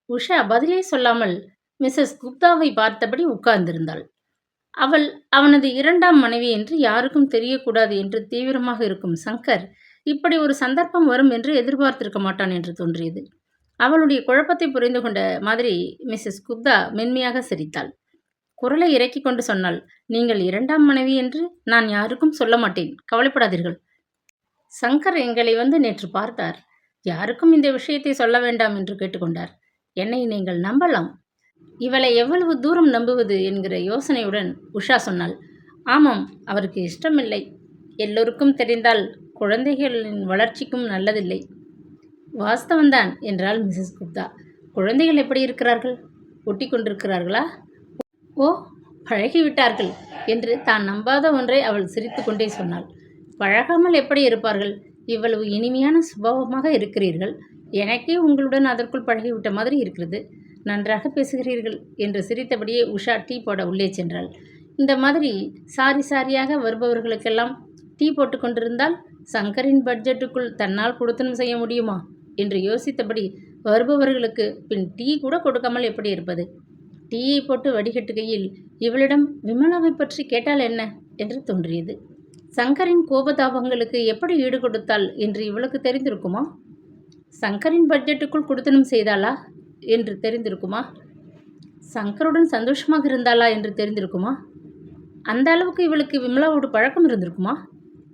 உஷா பதிலே சொல்லாமல் மிஸ்ஸஸ் குப்தாவை பார்த்தபடி உட்கார்ந்திருந்தாள். அவள் அவனது இரண்டாம் மனைவி என்று யாருக்கும் தெரியக்கூடாது என்று தீவிரமாக இருக்கும் சங்கர் இப்படி ஒரு சந்தர்ப்பம் வரும் என்று எதிர்பார்த்திருக்க மாட்டான் என்று தோன்றியது. அவளுடைய குழப்பத்தை புரிந்து கொண்ட மாதிரி மிஸ்ஸஸ் குப்தா மென்மையாக சிரித்தாள். குரலை இறக்கிக் கொண்டு சொன்னாள், நீங்கள் இரண்டாம் மனைவி என்று நான் யாருக்கும் சொல்ல மாட்டேன், கவலைப்படாதீர்கள். சங்கர் எங்களை வந்து நேற்று பார்த்தார். யாருக்கும் இந்த விஷயத்தை சொல்ல வேண்டாம் என்று கேட்டுக்கொண்டார். என்னை நீங்கள் நம்பலாம். இவளை எவ்வளவு தூரம் நம்புவது என்கிற யோசனையுடன் உஷா சொன்னாள். ஆமாம், அவருக்கு இஷ்டமில்லை. எல்லோருக்கும் தெரிந்தால் குழந்தைகளின் வளர்ச்சிக்கும் நல்லதில்லை. வாஸ்தவந்தான் என்றாள் மிஸ்ஸஸ் குப்தா. குழந்தைகள் எப்படி இருக்கிறார்கள்? ஒட்டி கொண்டிருக்கிறார்களா? ஓ, பழகிவிட்டார்கள் என்று தான் நம்பாத ஒன்றை அவள் சிரித்து கொண்டே சொன்னாள். பழகாமல் எப்படி இருப்பார்கள்? இவ்வளவு இனிமையான சுபாவமாக இருக்கிறீர்கள். எனக்கே உங்களுடன் அதற்குள் பழகிவிட்ட மாதிரி இருக்கிறது. நன்றாக பேசுகிறீர்கள் என்று சிரித்தபடியே உஷா டீ போட உள்ளே சென்றாள். இந்த மாதிரி சாரியாக வருபவர்களுக்கெல்லாம் டீ போட்டு கொண்டிருந்தால் சங்கரின் பட்ஜெட்டுக்குள் தன்னால் கொடுத்தனம் செய்ய முடியுமா என்று யோசித்தபடி வருபவர்களுக்கு பின் டீ கூட கொடுக்காமல் எப்படி இருப்பது? டீயை போட்டு வடிகட்டுகையில் இவளிடம் விமலாவை பற்றி கேட்டால் என்ன என்று தோன்றியது. சங்கரின் கோபதாபங்களுக்கு எப்படி ஈடு கொடுத்தாள் என்று இவளுக்கு தெரிந்திருக்குமா? சங்கரின் பட்ஜெட்டுக்குள் கொடுத்தனம் செய்தாளா என்று தெரிந்திருக்குமா? சங்கருடன் சந்தோஷமாக இருந்தாளா என்று தெரிந்திருக்குமா? அந்த அளவுக்கு இவளுக்கு விமலாவோடு பழக்கம் இருந்திருக்குமா?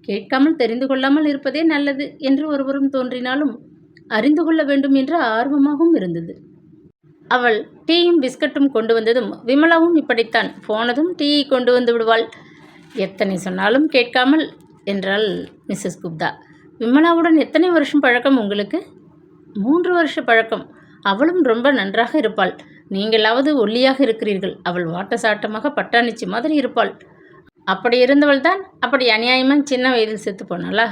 கேட்காமல் தெரிந்து கொள்ளாமல் இருப்பதே நல்லது என்று ஒருவரும் தோன்றினாலும் அறிந்து கொள்ள வேண்டும் என்ற ஆர்வமாகவும் இருந்தது. அவள் டீயும் பிஸ்கட்டும் கொண்டு வந்ததும் விமலாவும் இப்படித்தான், போனதும் டீயை கொண்டு வந்து விடுவாள். எத்தனை சொன்னாலும் கேட்காமல் என்றாள் மிஸ்ஸஸ் குப்தா. விமலாவுடன் எத்தனை வருஷம் பழக்கம் உங்களுக்கு? 3 வருஷ பழக்கம். அவளும் ரொம்ப நன்றாக இருப்பாள். நீங்களாவது ஒல்லியாக இருக்கிறீர்கள். அவள் வாட்டசாட்டமாக பட்டாணிச்சி மாதிரி இருப்பாள். அப்படி இருந்தவள் தான் அப்படி அநியாயமாக சின்ன வயதில் செத்து போனாளா?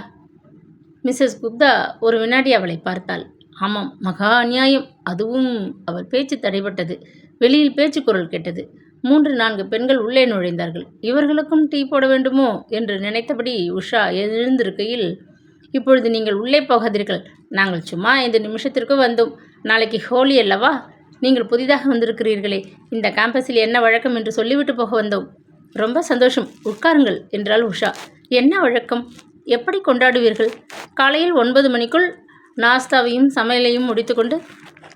மிஸ்ஸஸ் குப்தா ஒரு வினாடி அவளை பார்த்தாள். ஆமாம், மகா அநியாயம். அதுவும் அவள் பேச்சு தடைபட்டது. வெளியில் பேச்சு குரல் கேட்டது. 3-4 பெண்கள் உள்ளே நுழைந்தார்கள். இவர்களுக்கும் டீ போட வேண்டுமோ என்று நினைத்தபடி உஷா எழுந்திருக்கையில், இப்பொழுது நீங்கள் உள்ளே போகாதீர்கள். நாங்கள் சும்மா 5 நிமிஷத்திற்கு வந்தோம். நாளைக்கு ஹோலி அல்லவா? நீங்கள் புதிதாக வந்திருக்கிறீர்களே, இந்த கேம்பஸில் என்ன வழக்கம் என்று சொல்லிவிட்டு போக வந்தோம். ரொம்ப சந்தோஷம், உட்காருங்கள் என்றாள் உஷா. என்ன வழக்கம்? எப்படி கொண்டாடுவீர்கள்? காலையில் 9 மணிக்குள் நாஸ்தாவையும் சமையலையும் முடித்துக்கொண்டு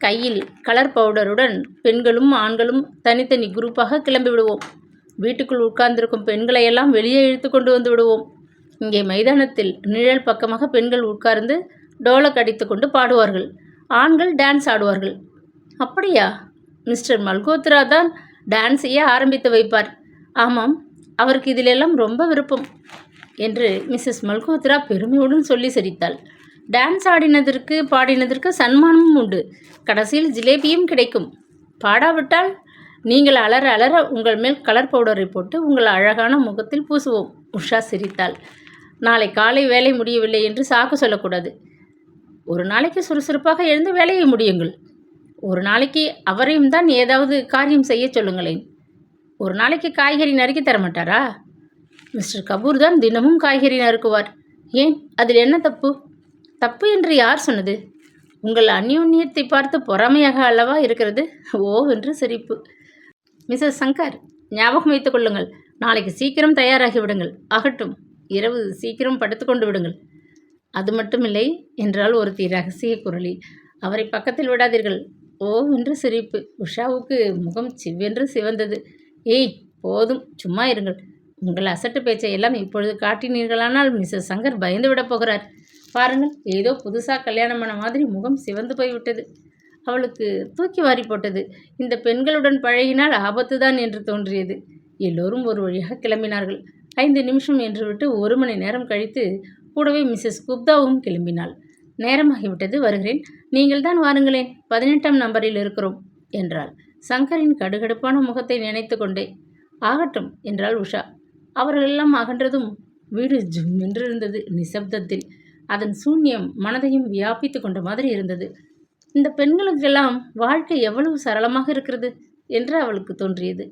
கையில் கலர் பவுடருடன் பெண்களும் ஆண்களும் தனித்தனி குரூப்பாக கிளம்பி விடுவோம். வீட்டுக்குள் உட்கார்ந்திருக்கும் பெண்களையெல்லாம் வெளியே இழுத்து கொண்டு வந்து விடுவோம். இங்கே மைதானத்தில் நிழல் பக்கமாக பெண்கள் உட்கார்ந்து டோலக் அடித்து கொண்டு பாடுவார்கள். ஆண்கள் டான்ஸ் ஆடுவார்கள். அப்படியா? மிஸ்டர் மல்கோத்ரா தான் டான்ஸ் செய்ய ஆரம்பித்து வைப்பார். ஆமாம், அவருக்கு இதிலெல்லாம் ரொம்ப விருப்பம் என்று மிஸ்ஸஸ் மல்கோத்ரா பெருமையுடன் சொல்லி சிரித்தாள். டான்ஸ் ஆடினதற்கு பாடினதற்கு சன்மானமும் உண்டு. கடைசியில் ஜிலேபியும் கிடைக்கும். பாடாவிட்டால் நீங்கள் அலற அலற உங்கள் மேல் கலர் பவுடரை போட்டு உங்கள் அழகான முகத்தில் பூசுவோம். உஷா சிரித்தாள். நாளை காலை வேலை முடியவில்லை என்று சாக்கு சொல்லக்கூடாது. ஒரு நாளைக்கு சுறுசுறுப்பாக எழுந்து வேலையை முடியுங்கள். ஒரு நாளைக்கு அவரையும் தான் ஏதாவது காரியம் செய்ய சொல்லுங்களேன். ஒரு நாளைக்கு காய்கறி நறுக்கி தரமாட்டாரா? மிஸ்டர் கபூர் தான் தினமும் காய்கறி நறுக்குவார். ஏன், அதில் என்ன தப்பு? தப்பு என்று யார் சொன்னது? உங்கள் அந்யோன்யத்தை பார்த்து பொறாமையாக அல்லவா இருக்கிறது? ஓ என்று சிரிப்பு. மிஸ்ஸஸ் சங்கர், ஞாபகம் வைத்துக் கொள்ளுங்கள், நாளைக்கு சீக்கிரம் தயாராகி விடுங்கள். ஆகட்டும், இரவு சீக்கிரம் படுத்து கொண்டு விடுங்கள். அது மட்டுமில்லை என்றால் ஒருத்தி ரகசிய குரலில். அவரை பக்கத்தில் விடாதீர்கள். ஓ என்று சிரிப்பு. உஷாவுக்கு முகம் சிவென்று சிவந்தது. ஏய், போதும், சும்மா இருங்கள். உங்கள் அசட்டு பேச்சை எல்லாம் இப்பொழுது காட்டினீர்களானால் மிஸ்ஸஸ் சங்கர் பயந்து விட போகிறார். பாருங்கள், ஏதோ புதுசாக கல்யாணமான மாதிரி முகம் சிவந்து போய்விட்டது. அவளுக்கு தூக்கி வாரி போட்டது. இந்த பெண்களுடன் பழகினால் ஆபத்து தான் என்று தோன்றியது. எல்லோரும் ஒரு வழியாக கிளம்பினார்கள். 5 நிமிஷம் என்று விட்டு 1 மணி நேரம் கழித்து கூடவே மிஸ்ஸஸ் குப்தாவும் கிளம்பினாள். நேரமாகிவிட்டது, வருகிறேன். நீங்கள் தான் வாருங்களேன், 18ஆம் நம்பரில் இருக்கிறோம் என்றாள். சங்கரின் கடுகடுப்பான முகத்தை நினைத்து கொண்டே. ஆகட்டும் என்றாள் உஷா. அவர்களெல்லாம் அகன்றதும் வீடு ஜும் என்றிருந்தது. நிசப்தத்தில் அதன் சூன்யம் மனதையும் வியாபித்து கொண்ட மாதிரி இருந்தது. இந்த பெண்களுக்கெல்லாம் வாழ்க்கை எவ்வளவு சரளமாக இருக்கிறது என்று அவளுக்கு தோன்றியது.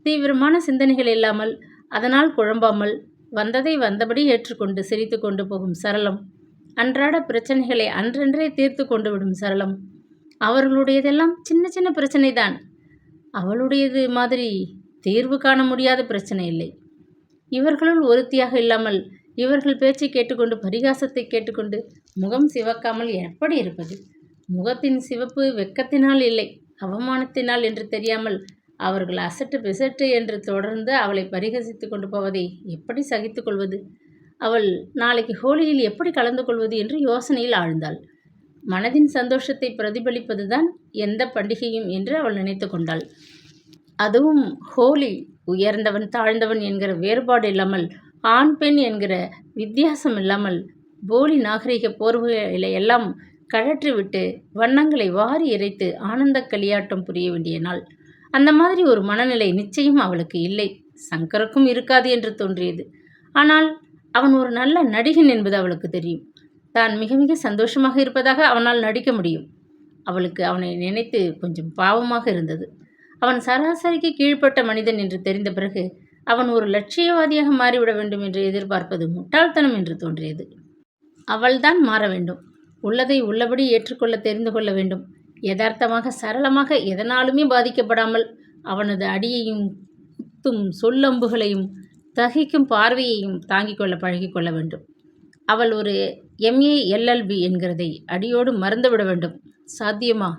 தீவிரமான சிந்தனைகள் இல்லாமல், அதனால் குழம்பாமல், வந்ததை வந்தபடி ஏற்றுக்கொண்டு சிரித்து கொண்டு போகும் சரளம், அன்றாட பிரச்சனைகளை அன்றன்றே தீர்த்து கொண்டு விடும் சரளம், அவர்களுடையதெல்லாம் சின்ன சின்ன பிரச்சனை தான். அவளுடையது மாதிரி தீர்வு காண முடியாத பிரச்சனை இல்லை. இவர்களுள் ஒருத்தியாக இல்லாமல் இவர்கள் பேச்சை கேட்டுக்கொண்டு பரிகாசத்தை கேட்டுக்கொண்டு முகம் சிவக்காமல் எப்படி இருப்பது? முகத்தின் சிவப்பு வெட்கத்தினால் இல்லை, அவமானத்தினால் என்று தெரியாமல் அவர்கள் அசட்டு பிசட்டு என்று தொடர்ந்து அவளை பரிகசித்து கொண்டு போவதை எப்படி சகித்து கொள்வது? அவள் நாளைக்கு ஹோலியில் எப்படி கலந்து கொள்வது என்று யோசனையில் ஆழ்ந்தாள். மனதின் சந்தோஷத்தை பிரதிபலிப்பதுதான் எந்த பண்டிகையும் என்று அவள் நினைத்து கொண்டாள். அதுவும் ஹோலி உயர்ந்தவன் தாழ்ந்தவன் என்கிற வேறுபாடு இல்லாமல், ஆண் பெண் என்கிற வித்தியாசம் இல்லாமல், போலி நாகரிக போர்வைகளை எல்லாம் கழற்றிவிட்டு வண்ணங்களை வாரி இறைத்து ஆனந்த களியாட்டம் புரிய வேண்டிய நாள். அந்த மாதிரி ஒரு மனநிலை நிச்சயம் அவளுக்கு இல்லை, சங்கருக்கும் இருக்காது என்று தோன்றியது. ஆனால் அவன் ஒரு நல்ல நடிகன் என்பது அவளுக்கு தெரியும். தான் மிக மிக சந்தோஷமாக இருப்பதாக அவனால் நடிக்க முடியும். அவளுக்கு அவனை நினைத்து கொஞ்சம் பாவமாக இருந்தது. அவன் சராசரிக்கு கீழ்ப்பட்ட மனிதன் என்று தெரிந்த பிறகு அவன் ஒரு லட்சியவாதியாக மாறிவிட வேண்டும் என்று எதிர்பார்ப்பது முட்டாள்தனம் என்று தோன்றியது. அவள்தான் மாற வேண்டும். உள்ளதை உள்ளபடி ஏற்றுக்கொள்ள தெரிந்து கொள்ள வேண்டும். யதார்த்தமாக சரளமாக எதனாலுமே பாதிக்கப்படாமல் அவனது அடியையும் குத்தும் சொல்லம்புகளையும் தகிக்கும் பார்வையையும் தாங்கிக் கொள்ள பழகிக்கொள்ள வேண்டும். அவள் ஒரு MA LLB என்கிறதை அடியோடு மறந்துவிட வேண்டும். சாத்தியமா?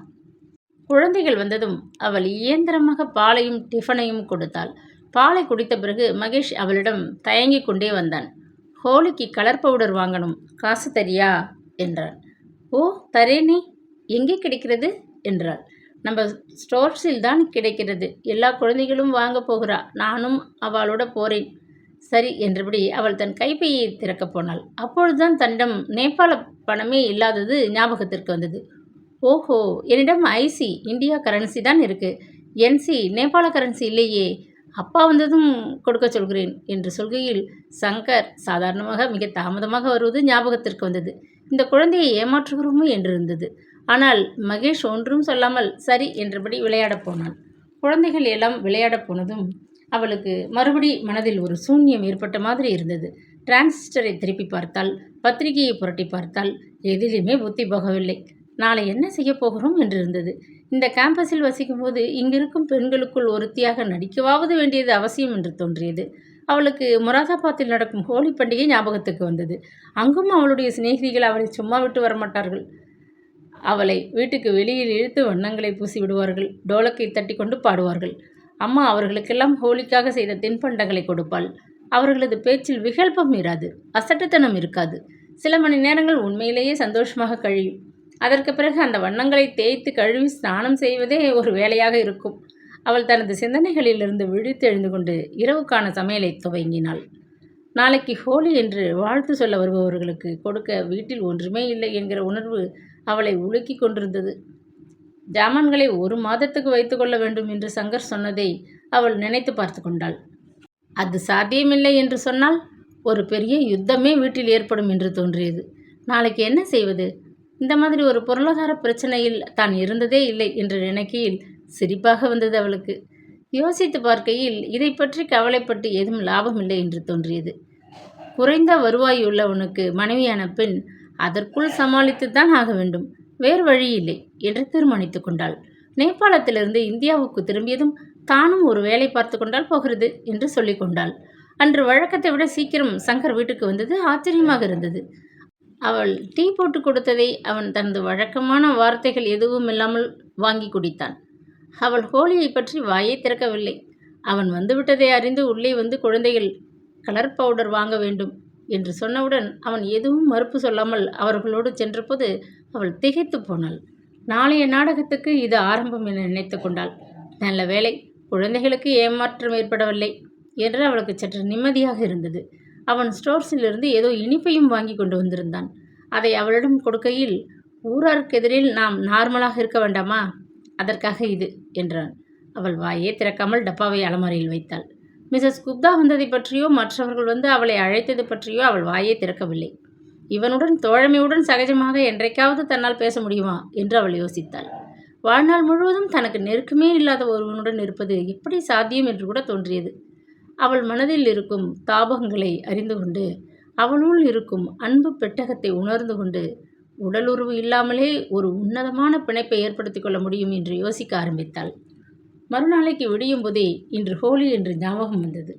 குழந்தைகள் வந்ததும் அவள் இயந்திரமாக பாலையும் டிஃபனையும் கொடுத்தாள். பாலை குடித்த பிறகு மகேஷ் அவளிடம் தயங்கி கொண்டே வந்தான். ஹோலிக்கு கலர் பவுடர் வாங்கணும், காசு தரியா என்றான். ஓ தரேனே, எங்கே கிடைக்கிறது என்றாள். நம்ம ஸ்டோர்ஸில் தான் கிடைக்கிறது, எல்லா குழந்தைகளும் வாங்க போகிறா, நானும் அவளோட போகிறேன். சரி என்றபடி அவள் தன் கைப்பையை திறக்கப் போனாள். அப்பொழுதுதான் தன்னிடம் நேபாள பணமே இல்லாதது ஞாபகத்திற்கு வந்தது. ஓஹோ, என்னிடம் IC இந்தியா கரன்சி தான் இருக்கு, NC நேபாள கரன்சி இல்லையே, அப்பா வந்ததும் கொடுக்க சொல்கிறேன் என்று சொல்கையில் சங்கர் சாதாரணமாக மிக தாமதமாக வருவது ஞாபகத்திற்கு வந்தது. இந்த குழந்தையை ஏமாற்றுகிறோமோ என்றிருந்தது. ஆனால் மகேஷ் ஒன்றும் சொல்லாமல் சரி என்றபடி விளையாடப் போனான். குழந்தைகள் எல்லாம் விளையாடப் போனதும் அவளுக்கு மறுபடி மனதில் ஒரு சூன்யம் ஏற்பட்ட மாதிரி இருந்தது. டிரான்சிஸ்டரை திருப்பி பார்த்தாள், பத்திரிகையை புரட்டி பார்த்தாள், எதிலுமே புத்தி போகவில்லை. நாளை என்ன செய்ய போகிறோம் என்று இருந்தது. இந்த கேம்பஸில் வசிக்கும்போது இங்கிருக்கும் பெண்களுக்குள் ஒருத்தியாக நடிக்கவாவது வேண்டியது அவசியம் என்று தோன்றியது. அவளுக்கு முராதாபாத்தில் நடக்கும் ஹோலி பண்டிகை ஞாபகத்துக்கு வந்தது. அங்கும் அவளுடைய சிநேகிதிகள் அவளை சும்மா விட்டு வரமாட்டார்கள். அவளை வீட்டுக்கு வெளியில் இழுத்து வண்ணங்களை பூசி விடுவார்கள், டோலக்கை தட்டி கொண்டு பாடுவார்கள். அம்மா அவர்களுக்கெல்லாம் ஹோலிக்காக செய்த தின்பண்டங்களை கொடுப்பாள். அவர்களது பேச்சில் விகல்பம் இராது, அசட்டுத்தனம் இருக்காது. சில மணி நேரங்கள் உண்மையிலேயே சந்தோஷமாக கழியும். அதற்கு பிறகு அந்த வண்ணங்களை தேய்த்து கழுவி ஸ்நானம் செய்வதே ஒரு வேலையாக இருக்கும். அவள் தனது சிந்தனைகளிலிருந்து விழித்து எழுந்து கொண்டு இரவுக்கான சமையலை துவங்கினாள். நாளைக்கு ஹோலி என்று வாழ்த்து சொல்ல வருபவர்களுக்கு கொடுக்க வீட்டில் ஒன்றுமே இல்லை என்கிற உணர்வு அவளை உலுக்கி கொண்டிருந்தது. ஜாமான்களை 1 மாதத்துக்கு வைத்துக்கொள்ள வேண்டும் என்று சங்கர் சொன்னதை அவள் நினைத்து பார்த்து கொண்டாள். அது சாத்தியமில்லை என்று சொன்னால் ஒரு பெரிய யுத்தமே வீட்டில் ஏற்படும் என்று தோன்றியது. நாளைக்கு என்ன செய்வது? இந்த மாதிரி ஒரு பொருளாதார பிரச்சனையில் தான் இருந்ததே இல்லை என்று நினைக்கையில் சிரிப்பாக வந்தது அவளுக்கு. யோசித்து பார்க்கையில் இதை பற்றி கவலைப்பட்டு ஏதும் லாபமில்லை என்று தோன்றியது. குறைந்த வருவாயுள்ளவனுக்கு மனைவியான பெண் அதற்குள் சமாளித்துத்தான் ஆக வேண்டும், வேறு வழி இல்லை என்று தீர்மானித்து கொண்டாள். நேபாளத்திலிருந்து இந்தியாவுக்கு திரும்பியதும் தானும் ஒரு வேலை பார்த்து கொண்டால் போகிறது என்று சொல்லி கொண்டாள். அன்று வழக்கத்தை விட சீக்கிரம் சங்கர் வீட்டுக்கு வந்தது ஆச்சரியமாக இருந்தது. அவள் டீ போட்டு கொடுத்ததை அவன் தனது வழக்கமான வார்த்தைகள் எதுவும் இல்லாமல் வாங்கி குடித்தான். அவள் ஹோலியை பற்றி வாயை திறக்கவில்லை. அவன் வந்துவிட்டதை அறிந்து உள்ளே வந்து குழந்தைகள் கலர் பவுடர் வாங்க வேண்டும் என்று சொன்னவுடன் அவன் எதுவும் மறுப்பு சொல்லாமல் அவர்களோடு சென்றபோது அவள் திகைத்து போனாள். நாளைய நாடகத்துக்கு இது ஆரம்பம் என நினைத்து கொண்டாள். நல்ல வேளை, குழந்தைகளுக்கு ஏமாற்றம் ஏற்படவில்லை என்று அவளுக்கு சற்று நிம்மதியாக இருந்தது. அவன் ஸ்டோர்ஸிலிருந்து ஏதோ இனிப்பையும் வாங்கி கொண்டு வந்திருந்தான். அதை அவளிடம் கொடுக்கையில், ஊராருக்கு எதிரில் நாம் நார்மலாக இருக்க வேண்டாமா, அதற்காக இது என்றான். அவள் வாயே திறக்காமல் டப்பாவை அலமாரியில் வைத்தாள். மிஸ்ஸஸ் குப்தா வந்ததை பற்றியோ மற்றவர்கள் வந்து அவளை அழைத்தது பற்றியோ அவள் வாயே திறக்கவில்லை. இவனுடன் தோழமையுடன் சகஜமாக என்றைக்காவது தன்னால் பேச முடியுமா என்று அவள் யோசித்தாள். வாழ்நாள் முழுவதும் தனக்கு நெருக்கமே இல்லாத ஒருவனுடன் இருப்பது எப்படி சாத்தியம் என்று கூட தோன்றியது. அவள் மனதில் இருக்கும் தாபங்களை அறிந்து கொண்டு, அவளுள் இருக்கும் அன்பு பெட்டகத்தை உணர்ந்து கொண்டு உடலுறவு இல்லாமலே ஒரு உன்னதமான பிணைப்பை ஏற்படுத்திக் கொள்ள முடியும் என்று யோசிக்க ஆரம்பித்தாள். மறுநாளைக்கு விடியும் போதே இன்று ஹோலி என்று ஞாபகம் வந்தது.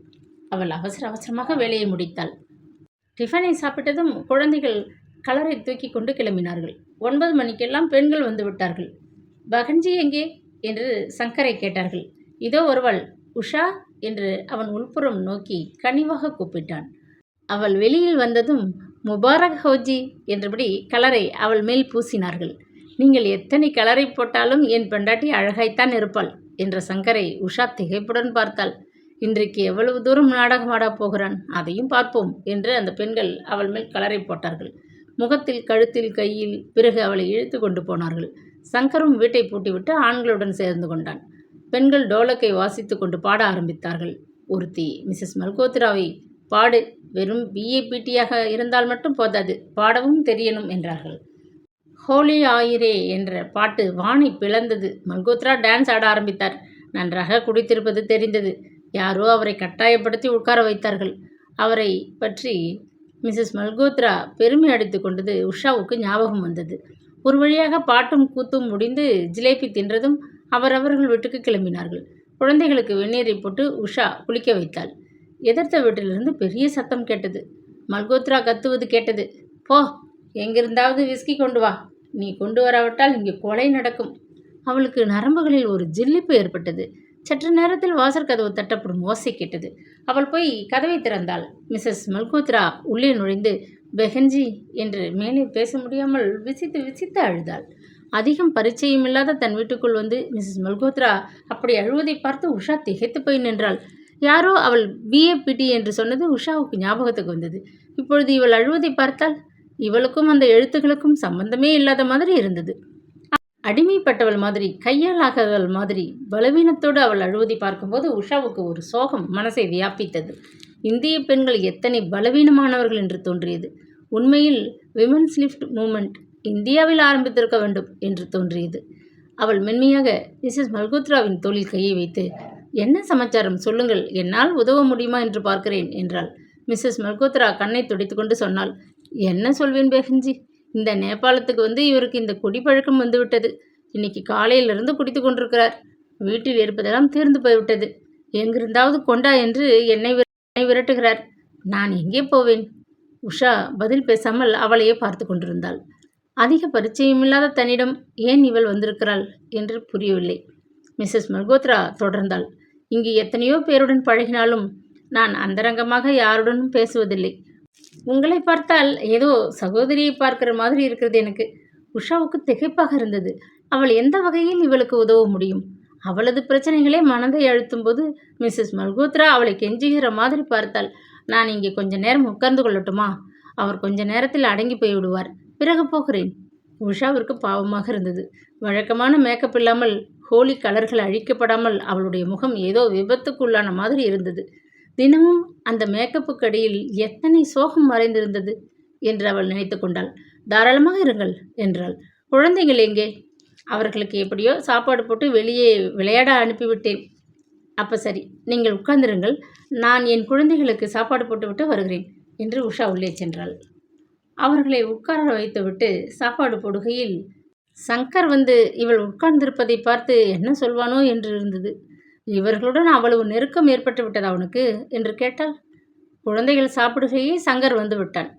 அவள் அவசர அவசரமாக வேலையை முடித்தாள். டிஃபனை சாப்பிட்டதும் குழந்தைகள் கலரை தூக்கி கொண்டு கிளம்பினார்கள். 9 மணிக்கெல்லாம் பெண்கள் வந்து விட்டார்கள். பகன்ஜி எங்கே என்று சங்கரை கேட்டார்கள். இதோ வருவாள் உஷா என்று அவன் உள்புறம் நோக்கி கனிவாக கூப்பிட்டான். அவள் வெளியில் வந்ததும் முபாரக் ஹோஜி என்றபடி கலரை அவள் மேல் பூசினார்கள். நீங்கள் எத்தனை கலரை போட்டாலும் என் பெண்டாட்டி அழகாய்த்தான் இருப்பாள் என்ற சங்கரை உஷா திகைப்புடன் பார்த்தாள். இன்றைக்கு எவ்வளவு தூரம் நாடகமாடப் போகிறான், அதையும் பார்ப்போம் என்று அந்த பெண்கள் அவள் மேல் கலரை போட்டார்கள். முகத்தில், கழுத்தில், கையில். பிறகு அவளை இழுத்து கொண்டு போனார்கள். சங்கரும் வீட்டை பூட்டிவிட்டு ஆண்களுடன் சேர்ந்து கொண்டான். பெண்கள் டோலக்கை வாசித்து கொண்டு பாட ஆரம்பித்தார்கள். ஒருத்தி மிஸ்ஸஸ் மல்கோத்ராவை பாடு, வெறும் பிஏபிடியாக இருந்தால் மட்டும் போதாது, பாடவும் தெரியணும் என்றார்கள். ஹோலி ஆயிரே என்ற பாட்டு வானை பிளந்தது. மல்கோத்ரா டான்ஸ் ஆட ஆரம்பித்தார். நன்றாக குடித்திருப்பது தெரிந்தது. யாரோ அவரை கட்டாயப்படுத்தி உட்கார வைத்தார்கள். அவரை பற்றி மிஸ்ஸஸ் மல்கோத்ரா பெருமை அடித்து கொண்டது உஷாவுக்கு ஞாபகம் வந்தது. ஒரு வழியாக பாட்டும் கூத்தும் முடிந்து ஜிலேபி தின்றதும் அவரவர்கள் வீட்டுக்கு கிளம்பினார்கள். குழந்தைகளுக்கு வெந்நீரை போட்டு உஷா குளிக்க வைத்தாள். எதிர்த்த வீட்டிலிருந்து பெரிய சத்தம் கேட்டது. மல்கோத்ரா கத்துவது கேட்டது. போ, எங்கிருந்தாவது விஸ்கி கொண்டு வா. நீ கொண்டு வராவிட்டால் இங்கே கொலை நடக்கும். அவளுக்கு நரம்புகளில் ஒரு ஜில்லிப்பு ஏற்பட்டது. சற்று நேரத்தில் வாசற்கதவு தட்டப்படும் ஓசை கேட்டது. அவள் போய் கதவை திறந்தாள். மிஸ்ஸஸ் மல்கோத்ரா உள்ளே நுழைந்து பெஹன்ஜி என்று மேலே பேச முடியாமல் விசித்து விசித்து அழுதாள். அதிகம் பரிச்சயம் இல்லாத தன் வீட்டுக்குள் வந்து மிஸ்ஸஸ் மல்கோத்ரா அப்படி அழுவதை பார்த்து உஷா திகைத்து போய் நின்றாள். யாரோ அவள் பிஏபிடி என்று சொன்னது உஷாவுக்கு ஞாபகத்துக்கு வந்தது. இப்பொழுது இவள் அழுவதை பார்த்தால் இவளுக்கும் அந்த எழுத்துக்களுக்கும் சம்பந்தமே இல்லாத மாதிரி இருந்தது. அடிமைப்பட்டவள் மாதிரி, கையால் ஆகாதவள் மாதிரி பலவீனத்தோடு அவள் அழுவதை பார்க்கும்போது உஷாவுக்கு ஒரு சோகம் மனசை வியாபித்தது. இந்திய பெண்கள் எத்தனை பலவீனமானவர்கள் என்று தோன்றியது. உண்மையில் விமன்ஸ் லிஃப்ட் மூமெண்ட் இந்தியாவில் ஆரம்பித்திருக்க வேண்டும் என்று தோன்றியது. அவள் மென்மையாக மிஸ்ஸஸ் மல்கோத்ராவின் தோளில் கையை வைத்து, என்ன சமாச்சாரம் சொல்லுங்கள், என்னால் உதவ முடியுமா என்று பார்க்கிறேன் என்றாள். மிஸ்ஸஸ் மல்கோத்ரா கண்ணை துடைத்துக்கொண்டு சொன்னாள், என்ன சொல்வேன் பெஹன்ஜி, இந்த நேபாளத்துக்கு வந்து இவருக்கு இந்த குடிப்பழக்கம் வந்துவிட்டது. இன்னைக்கு காலையிலிருந்து குடித்து கொண்டிருக்கிறார். வீட்டில் இருப்பதெல்லாம் தீர்ந்து போய்விட்டது. எங்கிருந்தாவது கொண்டா என்று என்னை விரட்டுகிறார். நான் எங்கே போவேன்? உஷா பதில் பேசாமல் அவளையே பார்த்து கொண்டிருந்தாள். அதிக பரிச்சயமில்லாத தன்னிடம் ஏன் இவள் வந்திருக்கிறாள் என்று புரியவில்லை. மிஸ்ஸஸ் மல்கோத்ரா தொடர்ந்தாள், இங்கு எத்தனையோ பேருடன் பழகினாலும் நான் அந்தரங்கமாக யாருடனும் பேசுவதில்லை. உங்களை பார்த்தால் ஏதோ சகோதரியை பார்க்கிற மாதிரி இருக்கிறது எனக்கு. உஷாவுக்கு திகைப்பாக இருந்தது. அவள் எந்த வகையில் இவளுக்கு உதவ முடியும்? அவளது பிரச்சனைகளே மனதை அழுத்தும் போது மிஸ்ஸஸ் மல்கோத்ரா அவளை கெஞ்சுகிற மாதிரி பார்த்தாள். நான் இங்கே கொஞ்ச நேரம் உட்கார்ந்து கொள்ளட்டுமா? அவர் கொஞ்ச நேரத்தில் அடங்கி போய்விடுவார். பிறகு போகிறேன். உஷாவிற்கு பாவமாக இருந்தது. வழக்கமான மேக்கப் இல்லாமல், ஹோலி கலர்கள் அழிக்கப்படாமல் அவளுடைய முகம் ஏதோ விபத்துக்குள்ளான மாதிரி இருந்தது. தினமும் அந்த மேக்கப்புக்கு அடியில் எத்தனை சோகம் மறைந்திருந்தது என்று அவள் நினைத்து கொண்டாள். தாராளமாக இருங்கள் என்றாள். குழந்தைகள் எங்கே? அவர்களுக்கு எப்படியோ சாப்பாடு போட்டு வெளியே விளையாட அனுப்பிவிட்டேன். அப்போ சரி, நீங்கள் உட்கார்ந்திருங்கள், நான் என் குழந்தைகளுக்கு சாப்பாடு போட்டுவிட்டு வருகிறேன் என்று உஷா உள்ளே சென்றாள். அவர்களை உட்கார வைத்துவிட்டு சாப்பாடு போடுகையில் சங்கர் வந்து இவள் உட்கார்ந்திருப்பதை பார்த்து என்ன சொல்வானோ என்று இருந்தது. இவர்களுடன் அவ்வளவு நெருக்கம் ஏற்பட்டு விட்டது அவனுக்கு என்று கேட்டால். குழந்தைகள் சாப்பிடுகையே சங்கர் வந்து விட்டான்.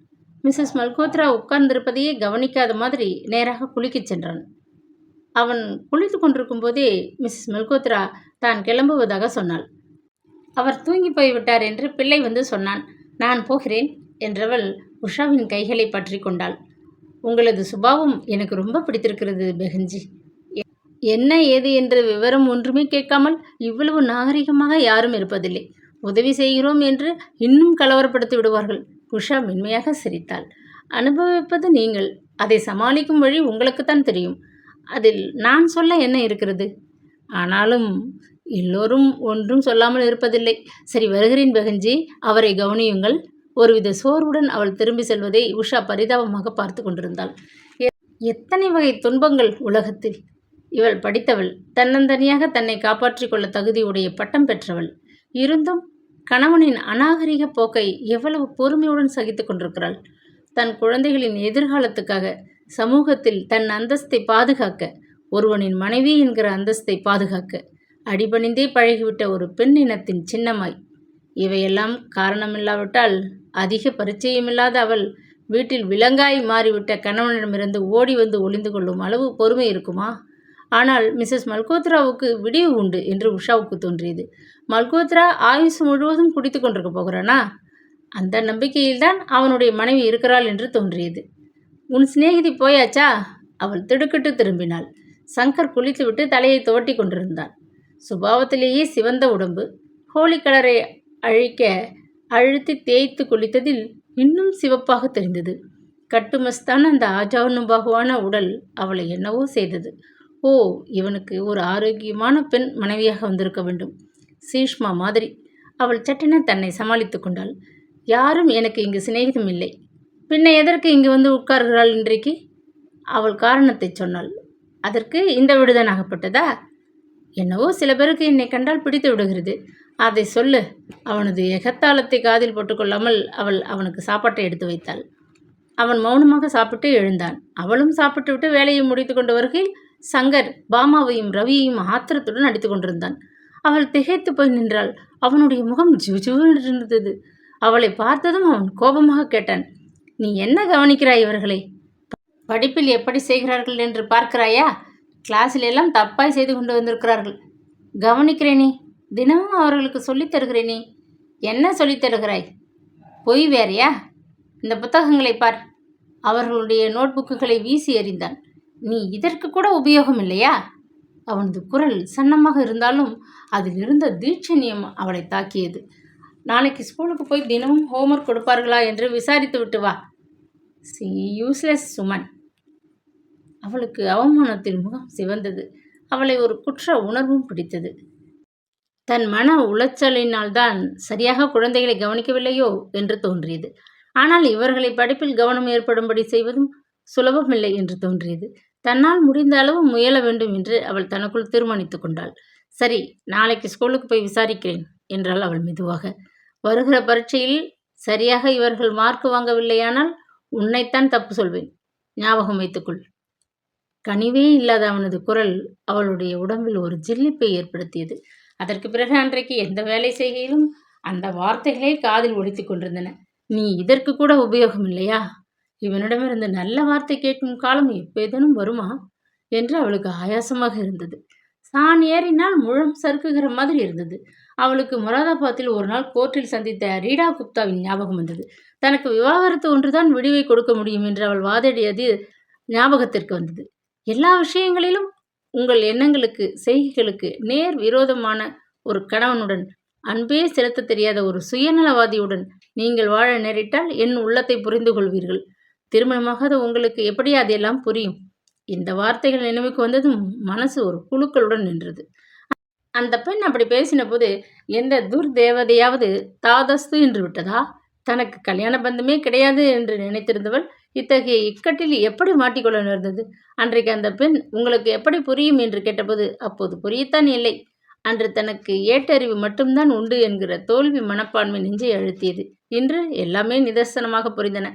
மிஸ்ஸஸ் மல்கோத்ரா உட்கார்ந்திருப்பதையே கவனிக்காத மாதிரி நேராக குளிக்கச் சென்றான். அவன் குளித்து கொண்டிருக்கும் போதே மிஸ்ஸஸ் மல்கோத்ரா தான் கிளம்புவதாக சொன்னாள். அவர் தூங்கி போய்விட்டார் என்று பிள்ளை வந்து சொன்னான். நான் போகிறேன் என்றவள் உஷாவின் கைகளை பற்றி கொண்டாள். உங்களது சுபாவம் எனக்கு ரொம்ப பிடித்திருக்கிறது பெஹன்ஜி. என்ன ஏது என்ற விவரம் ஒன்றுமே கேட்காமல் இவ்வளவு நாகரிகமாக யாரும் இருப்பதில்லை. உதவி செய்கிறோம் என்று இன்னும் கலவரப்படுத்தி விடுவார்கள். உஷா மென்மையாக சிரித்தாள். அனுபவிப்பது நீங்கள், அதை சமாளிக்கும் வழி உங்களுக்குத்தான் தெரியும். அதில் நான் சொல்ல என்ன இருக்கிறது? ஆனாலும் எல்லோரும் ஒன்றும் சொல்லாமல் இருப்பதில்லை. சரி, வருகிறேன் பெஹன்ஜி, அவரை கவனியுங்கள். ஒருவித சோர்வுடன் அவள் திரும்பி செல்வதை உஷா பரிதாபமாக பார்த்து கொண்டிருந்தாள். எத்தனை வகை துன்பங்கள் உலகத்தில்! இவள் படித்தவள், தன்னந்தனியாக தன்னை காப்பாற்றிக் கொள்ள தகுதியுடைய பட்டம் பெற்றவள். இருந்தும் கணவனின் அநாகரிக போக்கை எவ்வளவு பொறுமையுடன் சகித்து கொண்டிருக்கிறாள். தன் குழந்தைகளின் எதிர்காலத்துக்காக சமூகத்தில் தன் அந்தஸ்தை பாதுகாக்க, ஒருவனின் மனைவி என்கிற அந்தஸ்தை பாதுகாக்க அடிபணிந்தே பழகிவிட்ட ஒரு பெண் இனத்தின் சின்னமாய். இவையெல்லாம் காரணமில்லாவிட்டால் அதிக பரிச்சயமில்லாத அவள் வீட்டில் விலங்காய் மாறிவிட்ட கணவனிடமிருந்து ஓடி வந்து ஒளிந்து கொள்ளும் அளவு பொறுமை இருக்குமா? ஆனால் மிஸ்ஸஸ் மல்கோத்ராவுக்கு விடிவு உண்டு என்று உஷாவுக்கு தோன்றியது. மல்கோத்ரா ஆயுசு முழுவதும் குடித்து கொண்டிருக்க போகிறானா? அந்த நம்பிக்கையில்தான் அவனுடைய மனைவி இருக்கிறாள் என்று தோன்றியது. உன் சிநேகிதி போயாச்சா? அவள் திடுக்கிட்டு திரும்பினாள். சங்கர் குளித்துவிட்டு தலையை துவட்டி கொண்டிருந்தான். சுபாவத்திலேயே சிவந்த உடம்பு. ஹோலி கலரை அழிக்க அழுத்தி தேய்த்து குளித்ததில் இன்னும் சிவப்பாக தெரிந்தது. கட்டுமஸ்தான அந்த ஆஜானுபாகுவான உடல் அவளை என்னவோ செய்தது. ஓ, இவனுக்கு ஒரு ஆரோக்கியமான பெண் மனைவியாக வந்திருக்க வேண்டும். சீஷ்மா மாதிரி. அவள் சட்டென தன்னை சமாளித்து கொண்டாள். யாரும் எனக்கு இங்கு சிநேகிதம் இல்லை. பின்ன எதற்கு இங்கு வந்து உட்கார்கிறாள் இன்றைக்கு? அவள் காரணத்தை சொன்னாள். அதற்கு இந்த விடுதனாகப்பட்டதா? என்னவோ சில பேருக்கு என்னை கண்டால் பிடித்து விடுகிறது. அதை சொல்லு. அவனது எகத்தாளத்தை காதில் போட்டுக்கொள்ளாமல் அவள் அவனுக்கு சாப்பாட்டை எடுத்து வைத்தாள். அவன் மௌனமாக சாப்பிட்டு எழுந்தான். அவளும் சாப்பிட்டு விட்டு வேலையை முடித்து கொண்டு வருகையில் சங்கர் பாமாவையும் ரவியையும் ஆத்திரத்துடன் அடித்து கொண்டிருந்தான். அவள் திகைத்து போய் நின்றாள். அவனுடைய முகம் ஜுஜுவென்றிருந்தது. அவளை பார்த்ததும் அவன் கோபமாக கேட்டான், நீ என்ன கவனிக்கிறாய் இவர்களை? படிப்பில் எப்படி செய்கிறார்கள் என்று பார்க்கிறாயா? கிளாஸில் எல்லாம் தப்பாய் செய்து கொண்டு வந்திருக்கிறார்கள். கவனிக்கிறேனே, தினமும் அவர்களுக்கு சொல்லித் தருகிறேனே. என்ன சொல்லித் தருகிறாய்? பொய் வேறையா? இந்த புத்தகங்களை பார். அவர்களுடைய நோட்புக்குகளை வீசி எறிந்தான். நீ இதற்கு கூட உபயோகம் இல்லையா? அவனது குரல் சன்னமாக இருந்தாலும் அதில் இருந்த தீட்சணியம் அவளை தாக்கியது. நாளைக்கு ஸ்கூலுக்கு போய் தினமும் ஹோம்ஒர்க் கொடுப்பார்களா என்று விசாரித்து விட்டு வா. யூஸ்லெஸ் சுமன். அவளுக்கு அவமானத்தில் முகம் சிவந்தது. அவளை ஒரு குற்ற உணர்வும் பிடித்தது. தன் மன உளைச்சலினால்தான் சரியாக குழந்தைகளை கவனிக்கவில்லையோ என்று தோன்றியது. ஆனால் இவர்களை படிப்பில் கவனம் ஏற்படும்படி செய்வதும் சுலபமில்லை என்று தோன்றியது. தன்னால் முடிந்த அளவு முயல வேண்டும் என்று அவள் தனக்குள் தீர்மானித்து கொண்டாள். சரி, நாளைக்கு ஸ்கூலுக்கு போய் விசாரிக்கிறேன் என்றாள் அவள் மெதுவாக. வருகிற பரீட்சையில் சரியாக இவர்கள் மார்க் வாங்கவில்லையானால் உன்னைத்தான் தப்பு சொல்வேன். ஞாபகம் வைத்துக்கொள். கனிவே இல்லாத அவனது குரல் அவளுடைய உடம்பில் ஒரு ஜில்லிப்பை ஏற்படுத்தியது. அதற்கு பிறகு அன்றைக்கு எந்த வேலை செய்கையிலும் அந்த வார்த்தைகளே காதில் ஒலித்து கொண்டிருந்தன. நீ இதற்கு கூட உபயோகம் இல்லையா? இவனிடமிருந்து நல்ல வார்த்தை கேட்கும் காலம் எப்பேதனும் வருமா என்று அவளுக்கு ஆயாசமாக இருந்தது. சான் ஏறினால் முழம் சறுக்குகிற மாதிரி இருந்தது. அவளுக்கு மொராதாபாத்தில் ஒரு நாள் கோர்ட்டில் சந்தித்த ரீடா குப்தாவின் ஞாபகம் வந்தது. தனக்கு விவாகரத்து ஒன்றுதான் விடிவை கொடுக்க முடியும் என்று அவள் வாதிடியது ஞாபகத்திற்கு வந்தது. எல்லா விஷயங்களிலும் உங்கள் எண்ணங்களுக்கு செய்கைகளுக்கு நேர் விரோதமான ஒரு கணவனுடன், அன்பே செலுத்த தெரியாத ஒரு சுயநலவாதியுடன் நீங்கள் வாழ நேரிட்டால் என் உள்ளத்தை புரிந்து கொள்வீர்கள். திருமணமாகாத உங்களுக்கு எப்படி அதெல்லாம் புரியும்? இந்த வார்த்தைகள் நினைவுக்கு வந்ததும் மனசு ஒரு குழுக்களுடன் நின்றது. அந்த பெண் அப்படி பேசின போது எந்த துர்தேவதையாவது தாதஸ்து என்று விட்டதா? தனக்கு கல்யாண பந்தமே கிடையாது என்று நினைத்திருந்தவள் இத்தகைய இக்கட்டில் எப்படி மாட்டிக்கொள்ள நேர்ந்தது? அன்றைக்கு அந்த பெண் உங்களுக்கு எப்படி புரியும் என்று கேட்டபோது அப்போது புரியத்தான் இல்லை. அன்று தனக்கு ஏட்டறிவு மட்டும்தான் உண்டு என்கிற தோல்வி மனப்பான்மை நெஞ்சை அழுத்தியது. இன்று எல்லாமே நிதர்சனமாக புரிந்தன.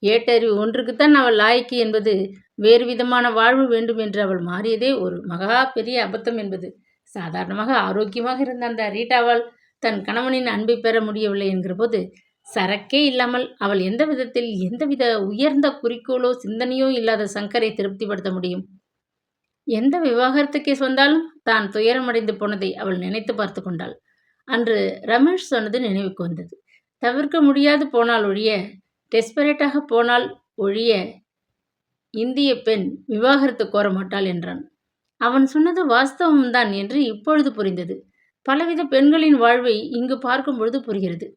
ஏட்டறிவு ஒன்றுக்குத்தான் அவள் லாயக்கி என்பது, வேறு விதமான வாழ்வு வேண்டும் என்று அவள் மாறியதே ஒரு மகா பெரிய அபத்தம் என்பது. சாதாரணமாக ஆரோக்கியமாக இருந்த அந்த ரீட்டாவால் தன் கணவனின் அன்பை பெற முடியவில்லை என்கிற போது சரக்கே இல்லாமல் அவள் எந்த விதத்தில் எந்தவித உயர்ந்த குறிக்கோளோ சிந்தனையோ இல்லாத சங்கரை திருப்திப்படுத்த முடியும்? எந்த விவாகரத்து கேஸ் வந்தாலும் தான் துயரமடைந்து போனதை அவள் நினைத்து பார்த்து கொண்டாள். அன்று ரமேஷ் சொன்னது நினைவுக்கு வந்தது. தவிர்க்க முடியாது போனால் ஒழிய, டெஸ்பரேட்டாக போனால் ஒழிய இந்திய பெண் விவாகரத்து கோர மாட்டாள் என்றான். அவன் சொன்னது வாஸ்தவம்தான் என்று இப்பொழுது புரிந்தது. பலவித பெண்களின் வாழ்வை இங்கு பார்க்கும் பொழுது புரிகிறது.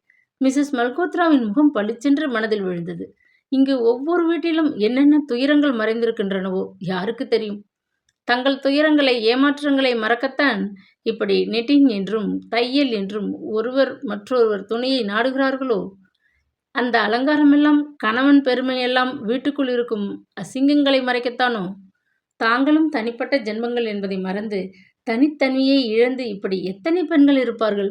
மிஸ்ஸஸ் மல்கோத்ராவின் முகம் பளிச்சென்று மனதில் விழுந்தது. இங்கு ஒவ்வொரு வீட்டிலும் என்னென்ன துயரங்கள் மறைந்திருக்கின்றனவோ யாருக்கு தெரியும்? தங்கள் துயரங்களை, ஏமாற்றங்களை மறக்கத்தான் இப்படி நெட்டிங் என்றும் தையல் என்றும் ஒருவர் மற்றொருவர் துணையை நாடுகிறார்களோ? அந்த அலங்காரமெல்லாம், கணவன் பெருமையெல்லாம் வீட்டுக்குள் இருக்கும் அசிங்கங்களை மறைக்கத்தானோ? தாங்களும் தனிப்பட்ட ஜென்மங்கள் என்பதை மறந்து தனித்தன்மையை இழந்து இப்படி எத்தனை பெண்கள் இருப்பார்கள்?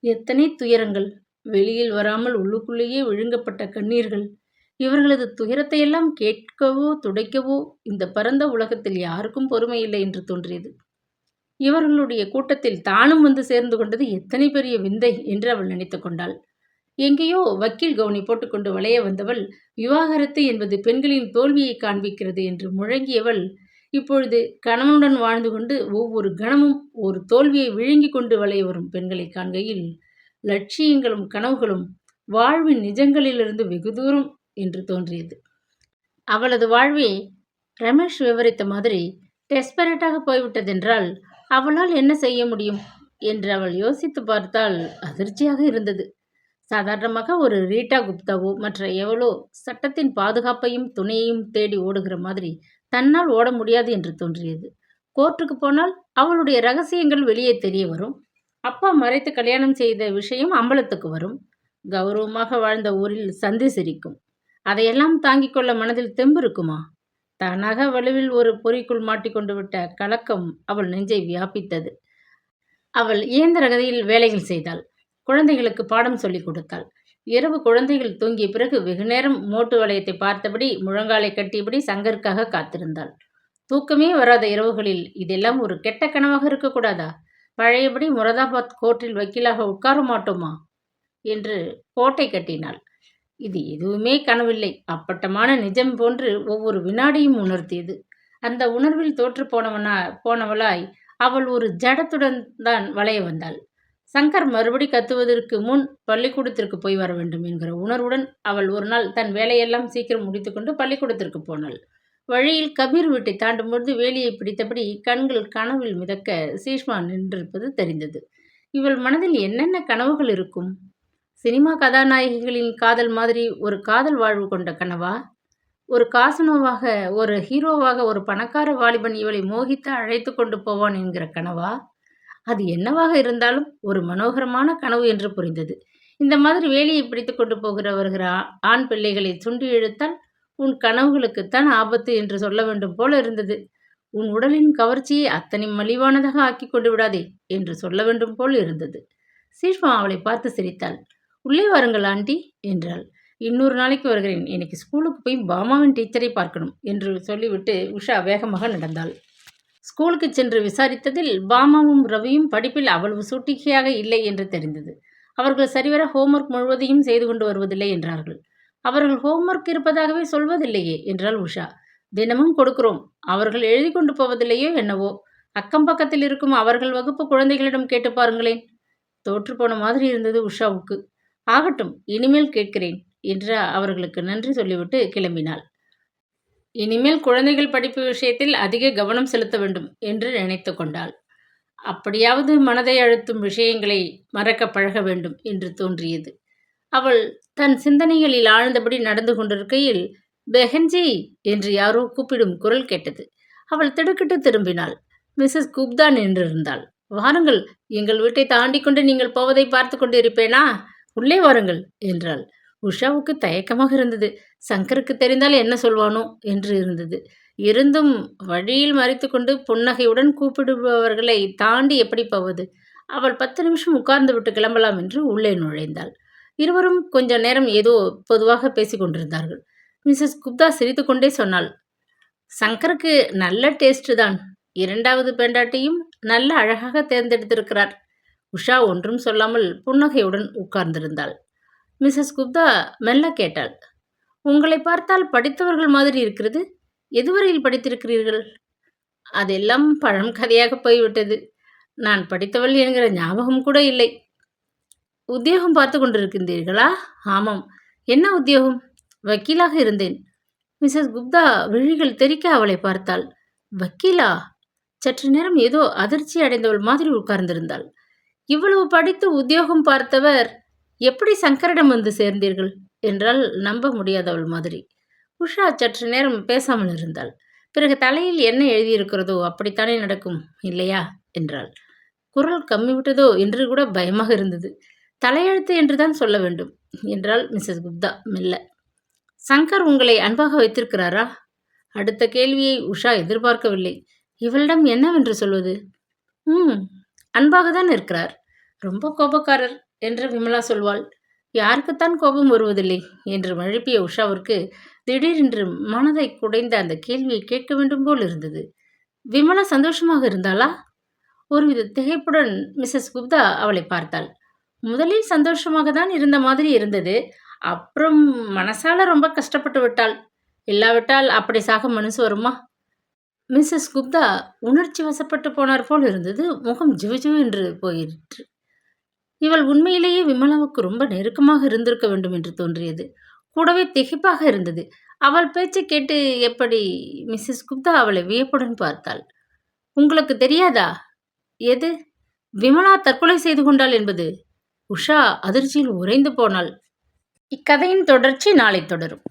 எத்தனை துயரங்கள்! வெளியில் வராமல் உள்ளுக்குள்ளேயே விழுங்கப்பட்ட கண்ணீர்கள்! இவர்களது துயரத்தையெல்லாம் கேட்கவோ துடைக்கவோ இந்த பரந்த உலகத்தில் யாருக்கும் பொறுமை இல்லை என்று தோன்றியது. இவர்களுடைய கூட்டத்தில் தானும் வந்து சேர்ந்து கொண்டது எத்தனை பெரிய விந்தை என்று அவள் நினைத்து கொண்டாள். எங்கேயோ வக்கீல் கவுனி போட்டுக்கொண்டு வளைய வந்தவள், விவாகரத்து என்பது பெண்களின் தோல்வியை காண்பிக்கிறது என்று முழங்கியவள், இப்பொழுது கணவனுடன் வாழ்ந்து கொண்டு ஒவ்வொரு கணமும் ஒரு தோல்வியை விழுங்கிக் கொண்டு வளைய வரும் பெண்களை காண்கையில் லட்சியங்களும் கனவுகளும் வாழ்வின் நிஜங்களிலிருந்து வெகு தூரம் என்று தோன்றியது. அவளது வாழ்வே ரமேஷ் விவரித்த மாதிரி டெஸ்பரேட்டாக போய்விட்டதென்றால் அவளால் என்ன செய்ய முடியும் என்று அவள் யோசித்து பார்த்தால் அதிர்ச்சியாக இருந்தது. சாதாரணமாக ஒரு ரீட்டா குப்தாவோ மற்ற எவளோ சட்டத்தின் பாதுகாப்பையும் துணையையும் தேடி ஓடுகிற மாதிரி தன்னால் ஓட முடியாது என்று தோன்றியது. கோர்ட்டுக்கு போனால் அவளுடைய ரகசியங்கள் வெளியே தெரிய வரும். அப்பா மறைத்து கல்யாணம் செய்த விஷயம் அம்பலத்துக்கு வரும். கௌரவமாக வாழ்ந்த ஊரில் சந்தி சிரிக்கும். அதையெல்லாம் தாங்கிக் கொள்ள மனதில் தெம்பு இருக்குமா? தானாக வலுவில் ஒரு பொறிக்குள் மாட்டிக்கொண்டு விட்ட கலக்கம் அவள் நெஞ்சை வியாபித்தது. அவள் இயந்திர கதையில் வேலைகள் செய்தாள். குழந்தைகளுக்கு பாடம் சொல்லிக் கொடுத்தாள். இரவு குழந்தைகள் தூங்கிய பிறகு வெகுநேரம் மோட்டு வளையத்தை பார்த்தபடி முழங்காலை கட்டியபடி சங்கருக்காக காத்திருந்தாள். தூக்கமே வராத இரவுகளில் இதெல்லாம் ஒரு கெட்ட கனவாக இருக்கக்கூடாதா? பழையபடி முரதாபாத் கோர்ட்டில் வக்கீலாக உட்கார மாட்டோமா என்று கோட்டை கட்டினாள். இது எதுவுமே கனவில்லை, அப்பட்டமான நிஜம் போன்று ஒவ்வொரு வினாடியும் உணர்த்தியது. அந்த உணர்வில் தோற்று போனவளாய் அவள் ஒரு ஜடத்துடன் தான் வளைய வந்தாள். சங்கர் மறுபடி கத்துவதற்கு முன் பள்ளிக்கூடத்திற்கு போய் வர வேண்டும் என்கிற உணர்வுடன் அவள் ஒரு நாள் தன் வேலையெல்லாம் சீக்கிரம் முடித்துக்கொண்டு பள்ளிக்கூடத்திற்கு போனாள். வழியில் கபீர் வீட்டை தாண்டும்பொழுது வேலியை பிடித்தபடி கண்கள் கனவில் மிதக்க சீஷ்மா நின்றிருப்பது தெரிந்தது. இவள் மனதில் என்னென்ன கனவுகள் இருக்கும்? சினிமா கதாநாயகிகளின் காதல் மாதிரி ஒரு காதல் வாழ்வு கொண்ட கனவா? ஒரு காசனோவாக, ஒரு ஹீரோவாக ஒரு பணக்கார வாலிபன் இவளை மோகித்து அழைத்து கொண்டு போவான் என்கிற கனவா? அது என்னவாக இருந்தாலும் ஒரு மனோகரமான கனவு என்று புரிந்தது. இந்த மாதிரி வேலியை பிடித்து கொண்டு வருகிற ஆண் பிள்ளைகளை சுண்டி இழுத்தால் உன் கனவுகளுக்குத்தான் ஆபத்து என்று சொல்ல வேண்டும் போல இருந்தது. உன் உடலின் கவர்ச்சியை அத்தனை மலிவானதாக ஆக்கி கொண்டு விடாதே என்று சொல்ல வேண்டும் போல் இருந்தது. சீஷ்மா அவளை பார்த்து சிரித்தாள். உள்ளே வாருங்கள் ஆண்டி என்றாள். இன்னொரு நாளைக்கு வருகிறேன், எனக்கு ஸ்கூலுக்கு போய் பாமாவின் டீச்சரை பார்க்கணும் என்று சொல்லிவிட்டு உஷா வேகமாக நடந்தாள். ஸ்கூலுக்கு சென்று விசாரித்ததில் பாமாவும் ரவியும் படிப்பில் அவ்வளவு சூட்டிகையாக இல்லை என்று தெரிந்தது. அவர்கள் சரிவர ஹோம்ஒர்க் முழுவதையும் செய்து கொண்டு வருவதில்லை என்றார்கள். அவர்கள் ஹோம்ஒர்க் இருப்பதாகவே சொல்வதில்லையே என்றாள் உஷா. தினமும் கொடுக்கிறோம், அவர்கள் எழுதி கொண்டு போவதில்லையோ என்னவோ. அக்கம் பக்கத்தில் இருக்கும் அவர்கள் வகுப்பு குழந்தைகளிடம் கேட்டு பாருங்களேன். தோற்று போன மாதிரி இருந்தது உஷாவுக்கு. ஆகட்டும், இனிமேல் கேட்கிறேன் என்று அவர்களுக்கு நன்றி சொல்லிவிட்டு கிளம்பினாள். இனிமேல் குழந்தைகள் படிப்பு விஷயத்தில் அதிக கவனம் செலுத்த வேண்டும் என்று நினைத்து கொண்டாள். அப்படியாவது மனதை அழுத்தும் விஷயங்களை மறக்க பழக வேண்டும் என்று தோன்றியது. அவள் தன் சிந்தனைகளில் ஆழ்ந்தபடி நடந்து கொண்டிருக்கையில் பெஹன்ஜி என்று யாரோ கூப்பிடும் குரல் கேட்டது. அவள் திடுக்கிட்டு திரும்பினாள். மிஸ்ஸஸ் குப்தா நின்றிருந்தாள். வாருங்கள், எங்கள் வீட்டை தாண்டி கொண்டு நீங்கள் போவதை பார்த்து கொண்டு இருப்பேனா? உள்ளே வாருங்கள் என்றாள். உஷாவுக்கு தயக்கமாக இருந்தது. சங்கருக்கு தெரிந்தால் என்ன சொல்வானோ என்று இருந்தது. இருந்தும் வழியில் மறைத்து கொண்டு புன்னகையுடன் கூப்பிடுபவர்களை தாண்டி எப்படி போவது? அவள் 10 நிமிஷம் உட்கார்ந்து விட்டு கிளம்பலாம் என்று உள்ளே நுழைந்தாள். இருவரும் கொஞ்ச நேரம் ஏதோ பொதுவாக பேசிக் கொண்டிருந்தார்கள். மிஸ்ஸஸ் குப்தா சிரித்து கொண்டே சொன்னாள், சங்கருக்கு நல்ல டேஸ்ட் தான். 2வது பெண்டாட்டியும் நல்ல அழகாக தேர்ந்தெடுத்திருக்கிறார். உஷா ஒன்றும் சொல்லாமல் புன்னகையுடன் உட்கார்ந்திருந்தாள். மிஸ்ஸஸ் குப்தா மெல்ல கேட்டாள், உங்களை பார்த்தால் படித்தவர்கள் மாதிரி இருக்கிறது. எதுவரையில் படித்திருக்கிறீர்கள்? அதெல்லாம் பழம் கதையாக போய்விட்டது. நான் படித்தவள் என்கிற ஞாபகம் கூட இல்லை. உத்தியோகம் பார்த்து கொண்டிருக்கின்றீர்களா? ஆமாம். என்ன உத்தியோகம்? வக்கீலாக இருந்தேன். மிஸ்ஸஸ் குப்தா விழிகள் தெறிக்க அவளை பார்த்தாள். வக்கீலா? சற்று நேரம் ஏதோ அதிர்ச்சி அடைந்தவள் மாதிரி உட்கார்ந்திருந்தாள். இவ்வளவு படித்து உத்தியோகம் பார்த்தவர் எப்படி சங்கரிடம் வந்து சேர்ந்தீர்கள் என்றால் நம்ப முடியாதவள் மாதிரி. உஷா சற்று நேரம் பேசாமல் இருந்தாள். பிறகு தலையில் என்ன எழுதியிருக்கிறதோ அப்படித்தானே நடக்கும் இல்லையா என்றாள். குரல் கம்மி விட்டதோ என்று கூட பயமாக இருந்தது. தலையெழுத்து என்றுதான் சொல்ல வேண்டும் என்றாள் மிஸ்ஸஸ் குப்தா மெல்ல. சங்கர் உங்களை அன்பாக வைத்திருக்கிறாரா? அடுத்த கேள்வியை உஷா எதிர்பார்க்கவில்லை. இவளிடம் என்னவென்று சொல்வது? அன்பாக தான் இருக்கிறார். ரொம்ப கோபக்காரர் என்று விமலா சொல்வாள். யாருக்குத்தான் கோபம் வருவதில்லை என்று மழுப்பிய உஷாவிற்கு திடீரென்று மனதை குடைந்த அந்த கேள்வியை கேட்க வேண்டும் போல் இருந்தது. விமலா சந்தோஷமாக இருந்தாளா? ஒருவித திகைப்புடன் மிஸ்ஸஸ் குப்தா அவளை பார்த்தாள். முதலில் சந்தோஷமாக தான் இருந்த மாதிரி இருந்தது. அப்புறம் மனசால ரொம்ப கஷ்டப்பட்டு விட்டாள். இல்லாவிட்டால் அப்படி சாக மனசு வருமா? மிஸ்ஸஸ் குப்தா உணர்ச்சி வசப்பட்டு போனார் போல் இருந்தது. முகம் ஜிவுஜிவு என்று போயிற்று. இவள் உண்மையிலேயே விமலாவுக்கு ரொம்ப நெருக்கமாக இருந்திருக்க வேண்டும் என்று தோன்றியது. கூடவே திகைப்பாக இருந்தது. அவள் பேச்சை கேட்டு எப்படி? மிஸ்ஸஸ் குப்தா அவளை வியப்புடன் பார்த்தாள். உங்களுக்கு தெரியாதா? எது? விமலா தற்கொலை செய்து கொண்டாள் என்பது. உஷா அதிர்ச்சியில் உறைந்து போனாள். இக்கதையின் தொடர்ச்சி நாளை தொடரும்.